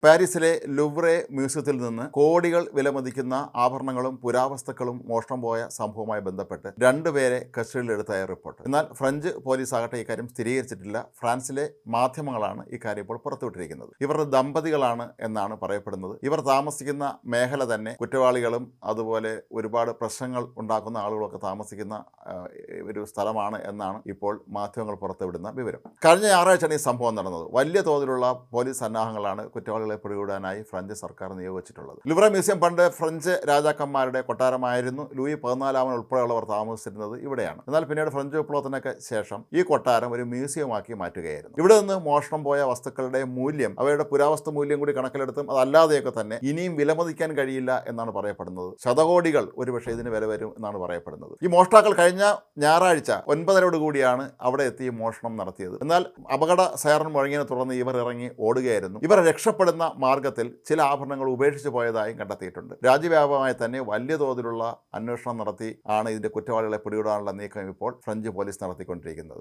പാരീസിലെ ലുവ്രെ മ്യൂസിയത്തിൽ നിന്ന് കോടികൾ വിലമതിക്കുന്ന ആഭരണങ്ങളും പുരാവസ്തുക്കളും മോഷണം പോയ സംഭവവുമായി ബന്ധപ്പെട്ട് രണ്ടുപേരെ കസ്റ്റഡിയിലെടുത്തായ റിപ്പോർട്ട്. എന്നാൽ ഫ്രഞ്ച് പോലീസ് ആകട്ടെ ഇക്കാര്യം സ്ഥിരീകരിച്ചിട്ടില്ല. ഫ്രാൻസിലെ മാധ്യമങ്ങളാണ് ഇക്കാര്യം ഇപ്പോൾ പുറത്തുവിട്ടിരിക്കുന്നത്. ഇവർ ദമ്പതികളാണ് എന്നാണ് പറയപ്പെടുന്നത്. ഇവർ താമസിക്കുന്ന മേഖല തന്നെ കുറ്റവാളികളും അതുപോലെ ഒരുപാട് പ്രശ്നങ്ങൾ ഉണ്ടാക്കുന്ന ആളുകളൊക്കെ താമസിക്കുന്ന ഒരു സ്ഥലമാണ് എന്നാണ് ഇപ്പോൾ മാധ്യമങ്ങൾ പുറത്തുവിടുന്ന വിവരം. കഴിഞ്ഞ ഞായറാഴ്ചയാണ് ഈ സംഭവം നടന്നത്. വലിയ തോതിലുള്ള പോലീസ് സന്നാഹങ്ങളാണ് കുറ്റവാളികളെ പിടികൂടാനായി ഫ്രഞ്ച് സർക്കാർ നിയോഗിച്ചിട്ടുള്ളത്. ലുവ്രെ മ്യൂസിയം പണ്ട് ഫ്രഞ്ച് രാജാക്കന്മാരുടെ കൊട്ടാരമായിരുന്നു. ലൂയി 14 ഉൾപ്പെടെയുള്ളവർ താമസിച്ചിരുന്നത് ഇവിടെയാണ്. എന്നാൽ പിന്നീട് ഫ്രഞ്ച് വിപ്ലവത്തിനൊക്കെ ശേഷം ഈ കൊട്ടാരം ഒരു മ്യൂസിയമാക്കി മാറ്റുകയായിരുന്നു. ഇവിടെ നിന്ന് മോഷണം പോയ വസ്തുക്കളുടെ മൂല്യം, അവയുടെ പുരാവസ്തു മൂല്യം കൂടി കണക്കിലെടുത്തും അതല്ലാതെയൊക്കെ തന്നെ ഇനിയും വിലമതിക്കാൻ കഴിയില്ല എന്നാണ് പറയപ്പെടുന്നത്. ശതകോടികൾ ഒരുപക്ഷെ ഇതിന് വില വരും എന്നാണ് പറയപ്പെടുന്നത്. ഈ മോഷ്ടാക്കൾ കഴിഞ്ഞ ഞായറാഴ്ച 9:30 കൂടിയാണ് അവിടെ എത്തി മോഷണം നടത്തിയത്. എന്നാൽ അപകട സൈറൺ മുഴങ്ങിയതിനെ തുടർന്ന് ഇവർ ഇറങ്ങി ഓടുകയായിരുന്നു. ഇവർ രക്ഷപ്പെടുന്ന മാർഗത്തിൽ ചില ആഭരണങ്ങൾ ഉപേക്ഷിച്ചു പോയതായും കണ്ടെത്തിയിട്ടുണ്ട്. രാജ്യവ്യാപകമായി തന്നെ വലിയ തോതിലുള്ള അന്വേഷണം നടത്തി ആണ് ഇതിന്റെ കുറ്റവാളികളെ പിടികൂടാനുള്ള നീക്കം ഇപ്പോൾ ഫ്രഞ്ച് പോലീസ് നടത്തിക്കൊണ്ടിരിക്കുന്നത്.